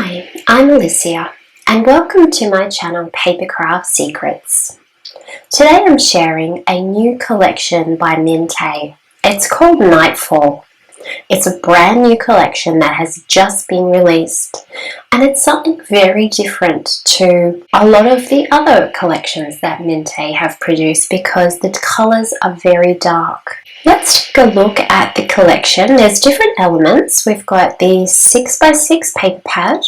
Hi, I'm Alicia and welcome to my channel Papercraft Secrets. Today I'm sharing a new collection by Mintay. It's called Nightfall. It's a brand new collection that has just been released and it's something very different to a lot of the other collections that Mintay have produced because the colours are very dark. Let's take a look at the collection. There's different elements. We've got the 6x6 paper pad.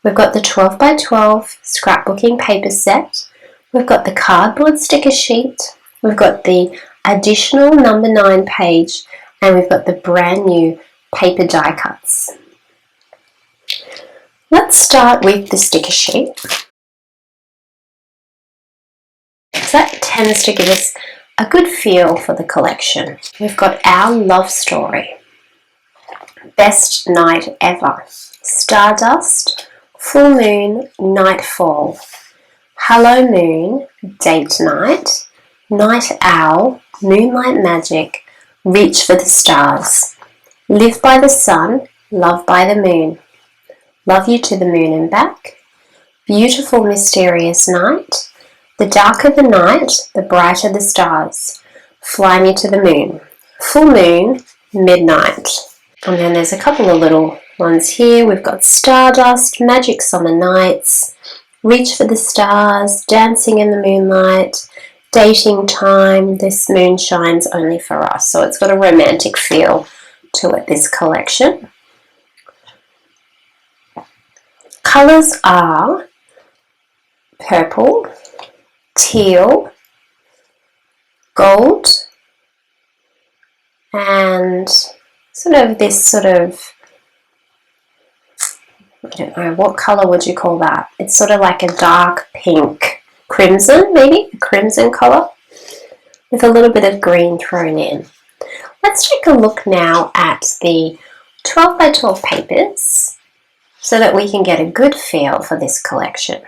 We've got the 12x12 scrapbooking paper set. We've got the cardboard sticker sheet. We've got the additional number 9 page. And we've got the brand new paper die cuts. Let's start with the sticker sheet. So that tends to give us a good feel for the collection. We've got our love story, best night ever, stardust, full moon, nightfall, hello moon, date night, night owl, moonlight magic, reach for the stars, live by the sun, love by the moon, love you to the moon and back, beautiful mysterious night, the darker the night, the brighter the stars, fly me to the moon, full moon, midnight. And then there's a couple of little ones here. We've got stardust, magic summer nights, reach for the stars, dancing in the moonlight, dating time, this moon shines only for us. So it's got a romantic feel to it, this collection. Colours are purple, teal, gold, and I don't know, what colour would you call that? It's sort of like a dark pink, crimson maybe, a crimson colour with a little bit of green thrown in. Let's take a look now at the 12x12 papers so that we can get a good feel for this collection.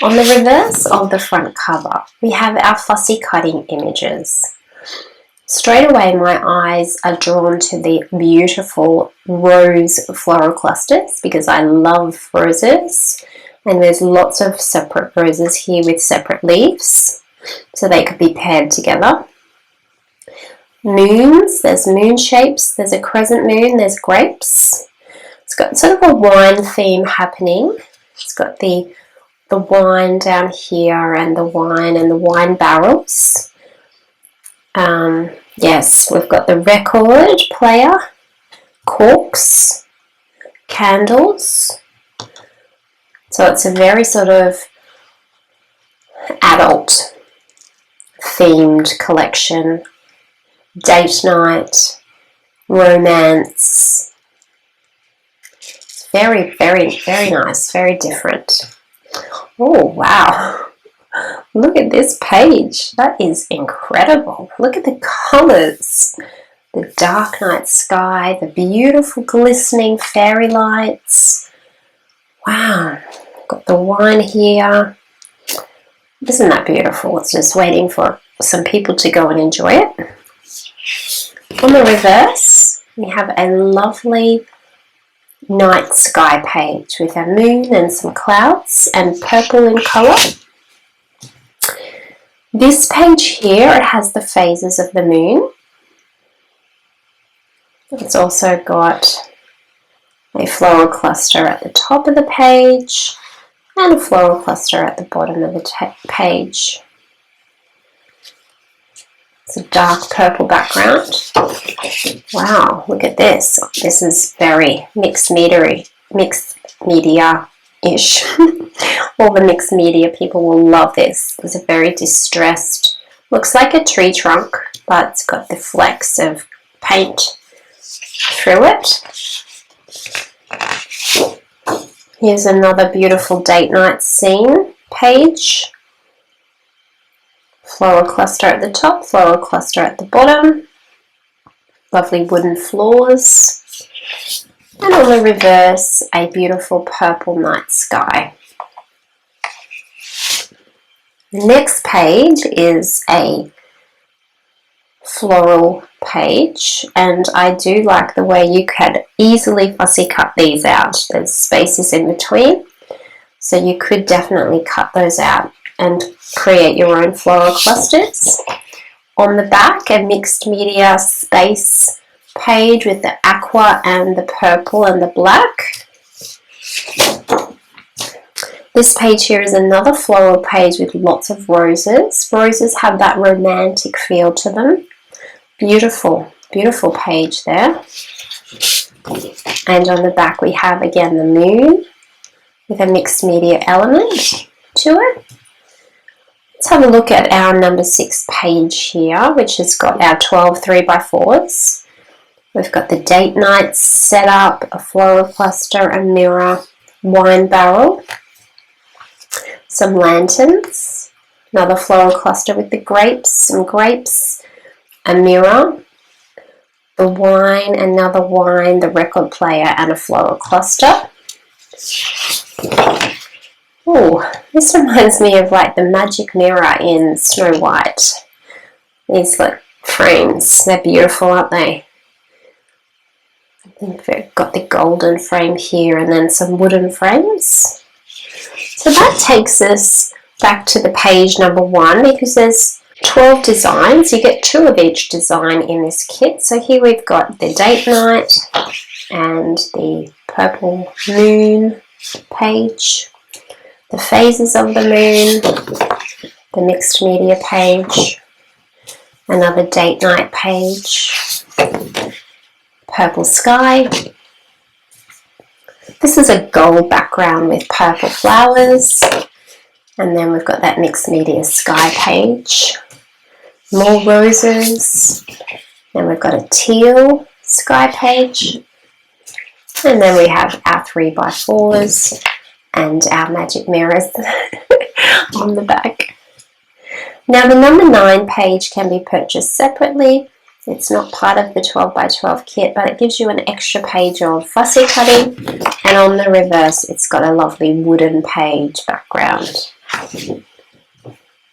On the reverse of the front cover, we have our fussy cutting images. Straight away, my eyes are drawn to the beautiful rose floral clusters because I love roses. And there's lots of separate roses here with separate leaves, so they could be paired together. Moons, there's moon shapes, there's a crescent moon, there's grapes. It's got sort of a wine theme happening. It's got the wine down here and the wine barrels. Yes, we've got the record player, corks, candles. So it's a very sort of adult themed collection. Date night, romance. It's very, very, very nice, very different. Oh, wow. Look at this page. That is incredible. Look at the colours. The dark night sky, the beautiful glistening fairy lights. Wow. Got the wine here. Isn't that beautiful? It's just waiting for some people to go and enjoy it. On the reverse, we have a lovely night sky page with a moon and some clouds and purple in colour. This page here, it has the phases of the moon. It's also got a floral cluster at the top of the page and a floral cluster at the bottom of the page. It's a dark purple background. Wow, look at this. This is very mixed media-ish. All the mixed media people will love this. It's a very distressed, looks like a tree trunk, but it's got the flecks of paint through it. Here's another beautiful date night scene page. Floral cluster at the top, floral cluster at the bottom. Lovely wooden floors. And on the reverse, a beautiful purple night sky. The next page is a floral page, and I do like the way you could easily fussy cut these out. There's spaces in between, so you could definitely cut those out and create your own floral clusters. On the back, a mixed media space page with the aqua and the purple and the black. This page here is another floral page with lots of roses. Roses have that romantic feel to them. Beautiful, beautiful page there. And on the back we have again the moon with a mixed media element to it. Let's have a look at our number 6 page here, which has got our 12 3x4s. We've got the date night set up, a floral cluster, a mirror, wine barrel, some lanterns, another floral cluster with the grapes, some grapes, a mirror, the wine, another wine, the record player, and a floral cluster. Oh, this reminds me of like the magic mirror in Snow White. These like frames, they're beautiful, aren't they? I think we've got the golden frame here and then some wooden frames. So that takes us back to the page number 1 because there's 12 designs. You get 2 of each design in this kit. So here we've got the date night and the purple moon page, the phases of the moon, the mixed media page, another date night page, purple sky. This is a gold background with purple flowers, and then we've got that mixed media sky page, more roses, then we've got a teal sky page, and then we have our 3x4s and our magic mirrors on the back. Now the number 9 page can be purchased separately. It's not part of the 12x12 kit, but it gives you an extra page of fussy cutting, and on the reverse it's got a lovely wooden page background.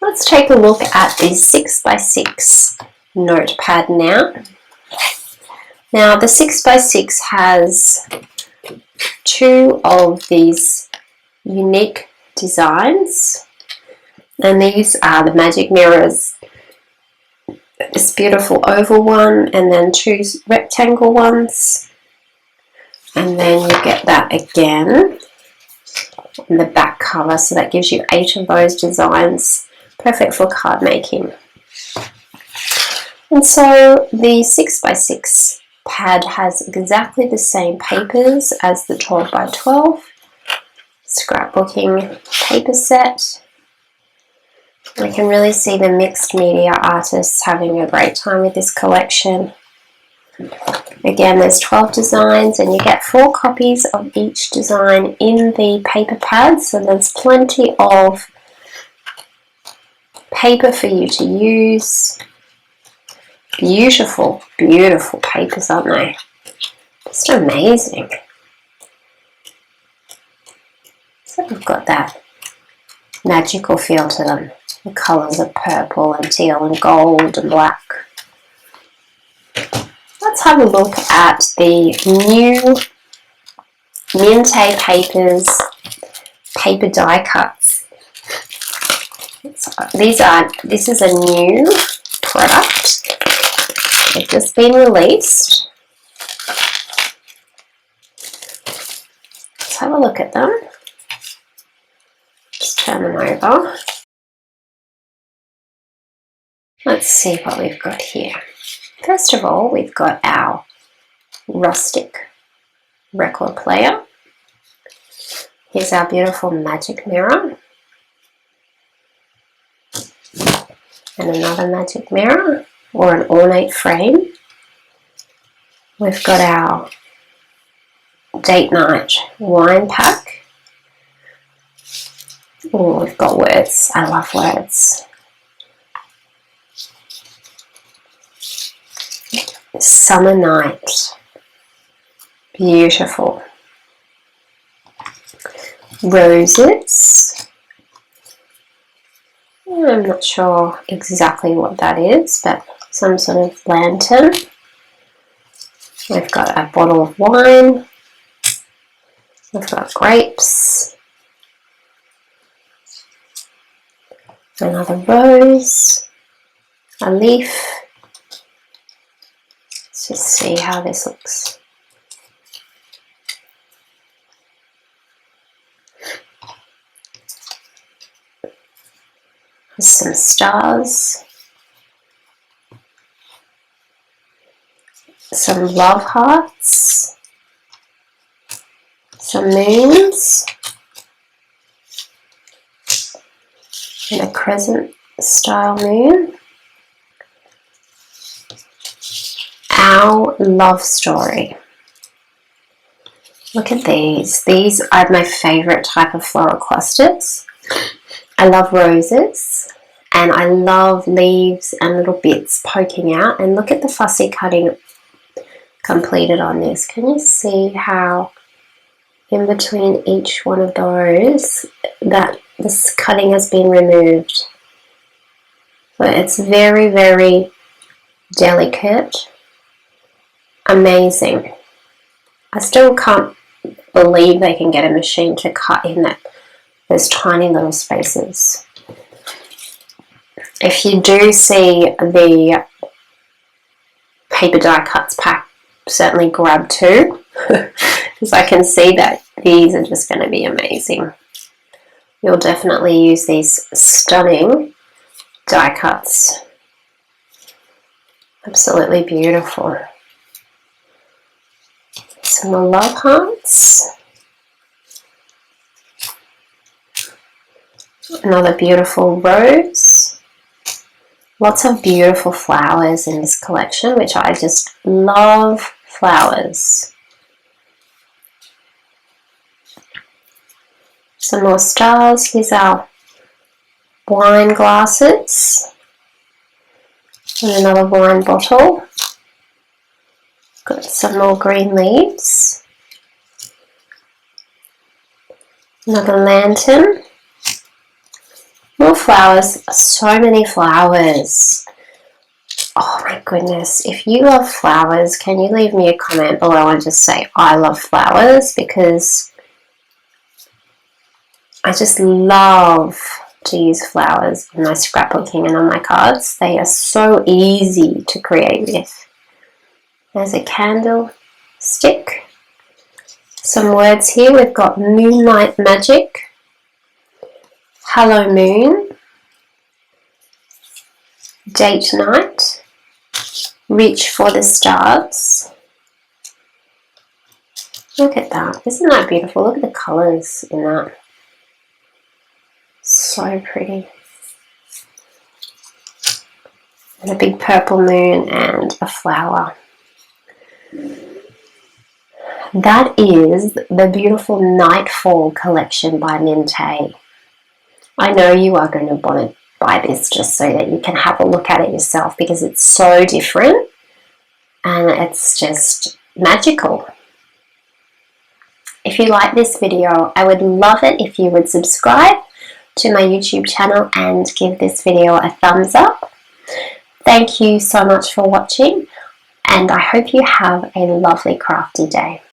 Let's take a look at the 6x6 notepad now. Now the 6x6 has 2 of these unique designs, and these are the magic mirrors, this beautiful oval one and then 2 rectangle ones, and then you get that again in the back cover, so that gives you 8 of those designs, perfect for card making. And so the 6x6 pad has exactly the same papers as the 12x12 scrapbooking paper set. I can really see the mixed media artists having a great time with this collection. Again, there's 12 designs and you get 4 copies of each design in the paper pad, so there's plenty of paper for you to use. Beautiful, beautiful papers, aren't they? Just amazing. So we've got that magical feel to them. The colours of purple and teal and gold and black. Let's have a look at the new Mintay Papers paper die cuts. This is a new product. They've just been released. Let's have a look at them. Just turn them over. Let's see what we've got here. First of all, we've got our rustic record player. Here's our beautiful magic mirror. And another magic mirror or an ornate frame. We've got our date night wine pack. Oh, we've got words. I love words. Summer night. Beautiful. Roses. I'm not sure exactly what that is, but some sort of lantern. We've got a bottle of wine. We've got grapes. Another rose. A leaf. Let's just see how this looks. Some stars. Some love hearts. Some moons. And a crescent style moon. Our love story. Look at these. These are my favorite type of floral clusters. I love roses and I love leaves and little bits poking out. And look at the fussy cutting completed on this. Can you see how in between each one of those that this cutting has been removed? So it's very, very delicate. Amazing. I still can't believe they can get a machine to cut in those tiny little spaces. If you do see the paper die cuts pack, certainly grab two, because I can see that these are just going to be amazing. You'll definitely use these stunning die cuts. Absolutely beautiful. Some more love hearts. Another beautiful rose. Lots of beautiful flowers in this collection, which I just love flowers. Some more stars. Here's our wine glasses. And another wine bottle. Got some more green leaves. Another lantern. More flowers. So many flowers. Oh my goodness. If you love flowers, can you leave me a comment below and just say I love flowers, because I just love to use flowers in my scrapbooking and on my cards. They are so easy to create with. There's a candle stick. Some words here. We've got Moonlight Magic, Hello Moon, Date Night, Reach for the Stars. Look at that. Isn't that beautiful? Look at the colours in that. So pretty. And a big purple moon and a flower. That is the beautiful Nightfall Collection by Mintay. I know you are going to want to buy this just so that you can have a look at it yourself, because it's so different and it's just magical. If you like this video, I would love it if you would subscribe to my YouTube channel and give this video a thumbs up. Thank you so much for watching, and I hope you have a lovely crafty day.